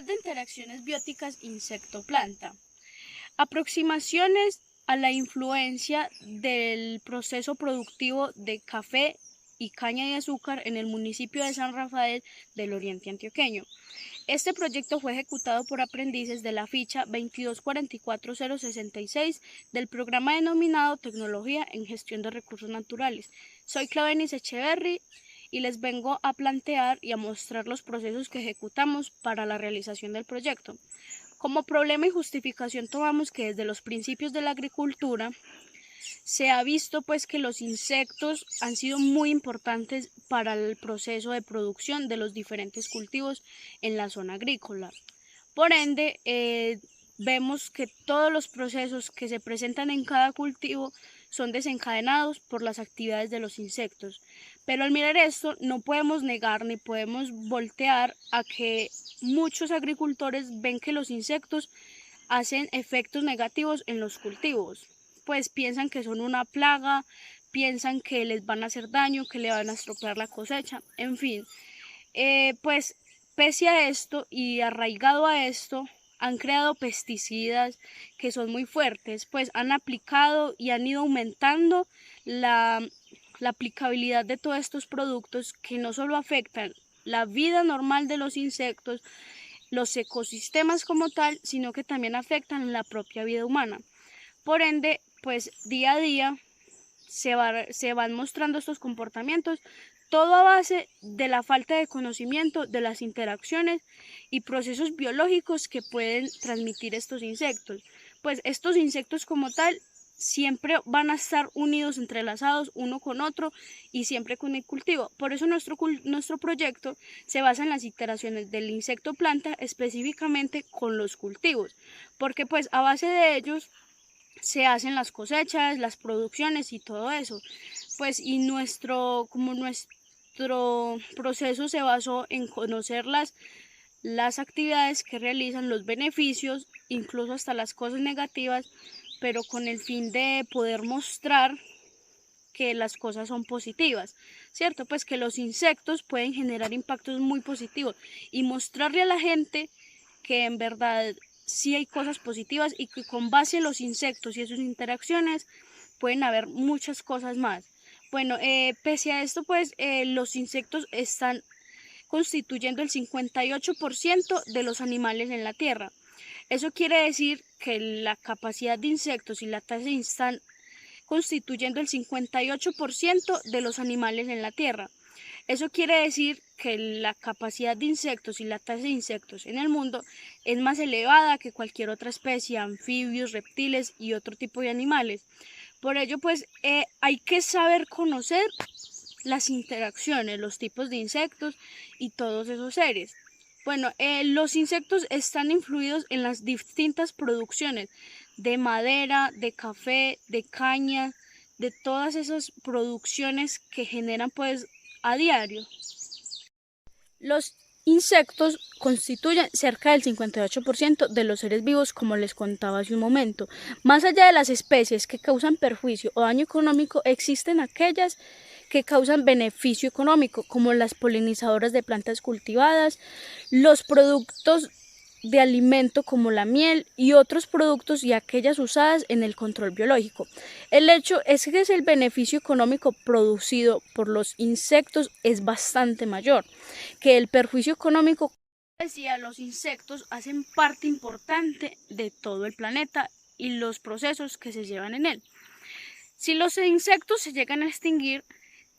De interacciones bióticas insecto-planta. Aproximaciones a la influencia del proceso productivo de café y caña de azúcar en el municipio de San Rafael del Oriente Antioqueño. Este proyecto fue ejecutado por aprendices de la ficha 2244066 del programa denominado Tecnología en Gestión de Recursos Naturales. Soy Clavenis Echeverry y les vengo a plantear y a mostrar los procesos que ejecutamos para la realización del proyecto. Como problema y justificación tomamos que desde los principios de la agricultura se ha visto pues que los insectos han sido muy importantes para el proceso de producción de los diferentes cultivos en la zona agrícola. Por ende, vemos que todos los procesos que se presentan en cada cultivo son desencadenados por las actividades de los insectos. Pero al mirar esto, no podemos negar ni podemos voltear a que muchos agricultores ven que los insectos hacen efectos negativos en los cultivos, pues piensan que son una plaga, piensan que les van a hacer daño, que le van a estropear la cosecha, en fin. Pues pese a esto y arraigado a esto, han creado pesticidas que son muy fuertes, pues han aplicado y han ido aumentando la aplicabilidad de todos estos productos que no solo afectan la vida normal de los insectos, los ecosistemas como tal, sino que también afectan la propia vida humana. Por ende, pues día a día se van mostrando estos comportamientos, todo a base de la falta de conocimiento de las interacciones y procesos biológicos que pueden transmitir estos insectos. Pues estos insectos como tal siempre van a estar unidos, entrelazados uno con otro y siempre con el cultivo. Por eso nuestro proyecto se basa en las interacciones del insecto planta específicamente con los cultivos, porque pues a base de ellos se hacen las cosechas, las producciones y todo eso. Pues y nuestro proceso se basó en conocer las actividades que realizan, los beneficios, incluso hasta las cosas negativas, pero con el fin de poder mostrar que las cosas son positivas, ¿cierto? Pues que los insectos pueden generar impactos muy positivos y mostrarle a la gente que en verdad sí hay cosas positivas y que con base en los insectos y sus interacciones pueden haber muchas cosas más. Bueno, pese a esto, pues los insectos están constituyendo el 58% de los animales en la Tierra. Eso quiere decir que la capacidad de insectos y la tasa están constituyendo el 58% de los animales en la Tierra. Eso quiere decir que la capacidad de insectos y la tasa de insectos en el mundo es más elevada que cualquier otra especie, anfibios, reptiles y otro tipo de animales. Por ello, pues hay que saber conocer las interacciones, los tipos de insectos y todos esos seres. Bueno, los insectos están influidos en las distintas producciones de madera, de café, de caña, de todas esas producciones que generan pues a diario. Los insectos constituyen cerca del 58% de los seres vivos, como les contaba hace un momento. Más allá de las especies que causan perjuicio o daño económico, existen aquellas que causan beneficio económico, como las polinizadoras de plantas cultivadas, los productos de alimento como la miel y otros productos y aquellas usadas en el control biológico. El hecho es que el beneficio económico producido por los insectos es bastante mayor que el perjuicio económico. Decía, los insectos hacen parte importante de todo el planeta y los procesos que se llevan en él. Si los insectos se llegan a extinguir,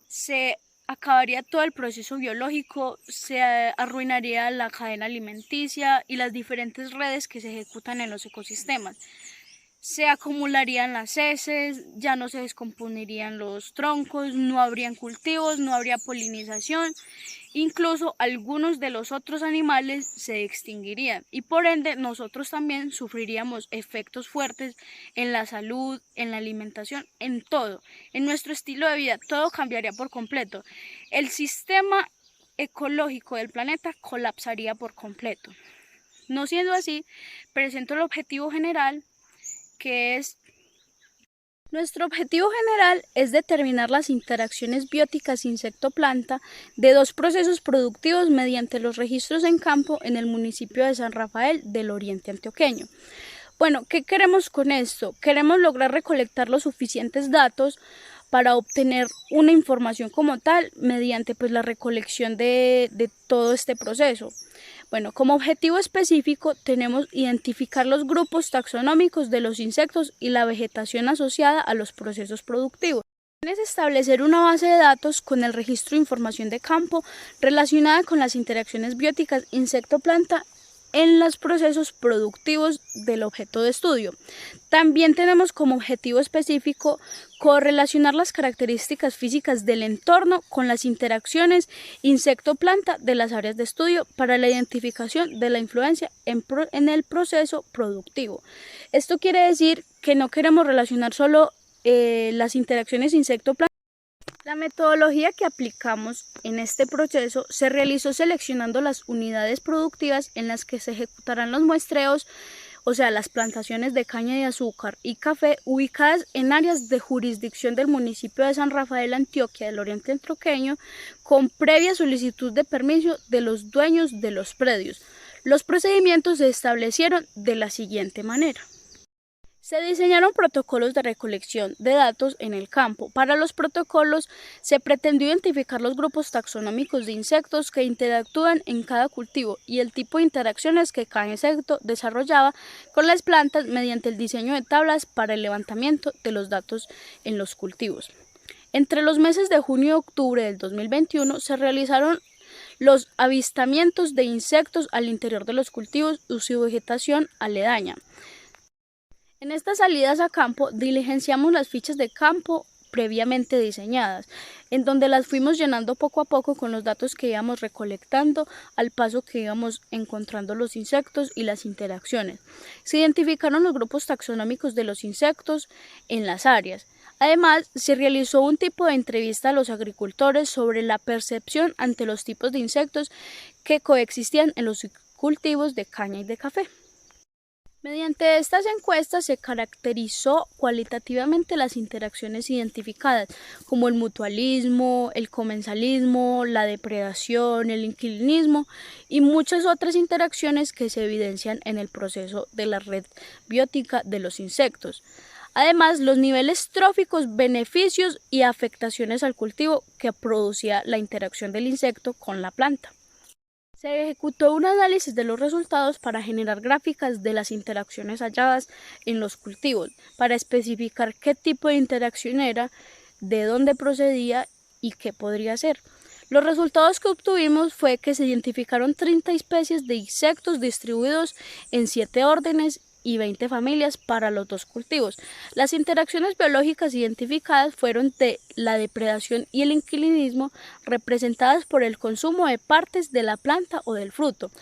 se acabaría todo el proceso biológico, se arruinaría la cadena alimenticia y las diferentes redes que se ejecutan en los ecosistemas. Se acumularían las heces, ya no se descompondrían los troncos, no habrían cultivos, no habría polinización, incluso algunos de los otros animales se extinguirían y por ende nosotros también sufriríamos efectos fuertes en la salud, en la alimentación, en todo, en nuestro estilo de vida, todo cambiaría por completo. El sistema ecológico del planeta colapsaría por completo. No siendo así, presento el objetivo general, que es Nuestro objetivo general es determinar las interacciones bióticas insecto-planta de dos procesos productivos mediante los registros en campo en el municipio de San Rafael del Oriente Antioqueño. Bueno, ¿qué queremos con esto? Queremos lograr recolectar los suficientes datos para obtener una información como tal mediante pues la recolección de todo este proceso. Bueno, como objetivo específico tenemos identificar los grupos taxonómicos de los insectos y la vegetación asociada a los procesos productivos. Es establecer una base de datos con el registro de información de campo relacionada con las interacciones bióticas insecto-planta en los procesos productivos del objeto de estudio. También tenemos como objetivo específico correlacionar las características físicas del entorno con las interacciones insecto-planta de las áreas de estudio para la identificación de la influencia en el proceso productivo. Esto quiere decir que no queremos relacionar solo las interacciones insecto-planta. La metodología que aplicamos en este proceso se realizó seleccionando las unidades productivas en las que se ejecutarán los muestreos, o sea, las plantaciones de caña de azúcar y café ubicadas en áreas de jurisdicción del municipio de San Rafael, Antioquia, del Oriente Antioqueño, con previa solicitud de permiso de los dueños de los predios. Los procedimientos se establecieron de la siguiente manera. Se diseñaron protocolos de recolección de datos en el campo. Para los protocolos se pretendió identificar los grupos taxonómicos de insectos que interactúan en cada cultivo y el tipo de interacciones que cada insecto desarrollaba con las plantas mediante el diseño de tablas para el levantamiento de los datos en los cultivos. Entre los meses de junio y octubre del 2021 se realizaron los avistamientos de insectos al interior de los cultivos y su vegetación aledaña. En estas salidas a campo diligenciamos las fichas de campo previamente diseñadas, en donde las fuimos llenando poco a poco con los datos que íbamos recolectando al paso que íbamos encontrando los insectos y las interacciones. Se identificaron los grupos taxonómicos de los insectos en las áreas. Además, se realizó un tipo de entrevista a los agricultores sobre la percepción ante los tipos de insectos que coexistían en los cultivos de caña y de café. Mediante estas encuestas se caracterizó cualitativamente las interacciones identificadas, como el mutualismo, el comensalismo, la depredación, el inquilinismo y muchas otras interacciones que se evidencian en el proceso de la red biótica de los insectos. Además, los niveles tróficos, beneficios y afectaciones al cultivo que producía la interacción del insecto con la planta. Se ejecutó un análisis de los resultados para generar gráficas de las interacciones halladas en los cultivos, para especificar qué tipo de interacción era, de dónde procedía y qué podría ser. Los resultados que obtuvimos fue que se identificaron 30 especies de insectos distribuidos en 7 órdenes y 20 familias para los dos cultivos. Las interacciones biológicas identificadas fueron de la depredación y el inquilinismo, representadas por el consumo de partes de la planta o del fruto,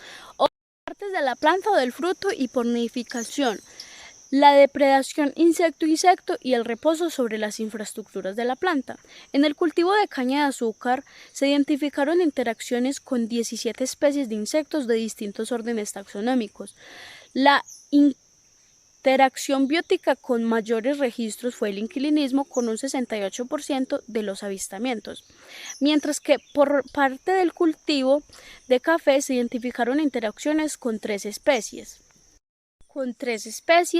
y por nidificación, la depredación insecto-insecto y el reposo sobre las infraestructuras de la planta. En el cultivo de caña de azúcar se identificaron interacciones con 17 especies de insectos de distintos órdenes taxonómicos. La interacción biótica con mayores registros fue el inquilinismo, con un 68% de los avistamientos, mientras que por parte del cultivo de café se identificaron interacciones con tres especies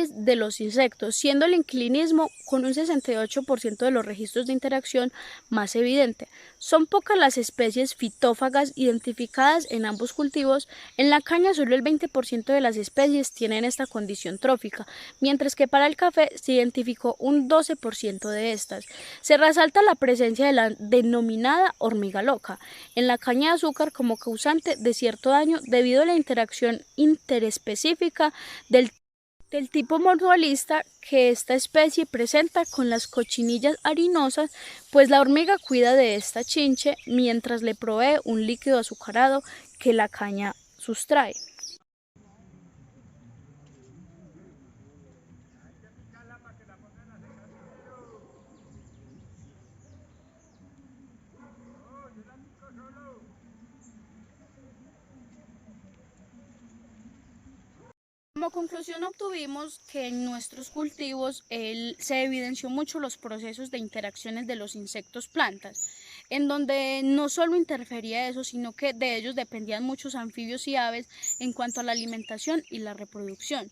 de los insectos, siendo el inquilinismo con un 68% de los registros de interacción más evidente. Son pocas las especies fitófagas identificadas en ambos cultivos. En la caña solo el 20% de las especies tienen esta condición trófica, mientras que para el café se identificó un 12% de estas. Se resalta la presencia de la denominada hormiga loca en la caña de azúcar como causante de cierto daño debido a la interacción interespecífica del tipo mutualista que esta especie presenta con las cochinillas harinosas, pues la hormiga cuida de esta chinche mientras le provee un líquido azucarado que la caña sustrae. Como conclusión obtuvimos que en nuestros cultivos se evidenció mucho los procesos de interacciones de los insectos-plantas, en donde no solo interfería eso, sino que de ellos dependían muchos anfibios y aves en cuanto a la alimentación y la reproducción.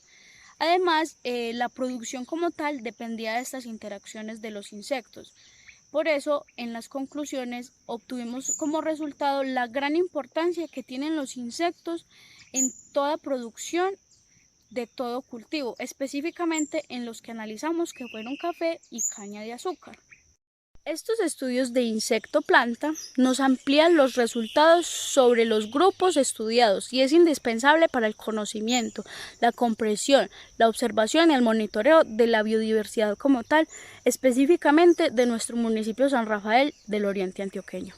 Además, la producción como tal dependía de estas interacciones de los insectos. Por eso, en las conclusiones obtuvimos como resultado la gran importancia que tienen los insectos en toda producción de todo cultivo, específicamente en los que analizamos, que fueron café y caña de azúcar. Estos estudios de insecto-planta nos amplían los resultados sobre los grupos estudiados y es indispensable para el conocimiento, la comprensión, la observación y el monitoreo de la biodiversidad como tal, específicamente de nuestro municipio San Rafael del Oriente Antioqueño.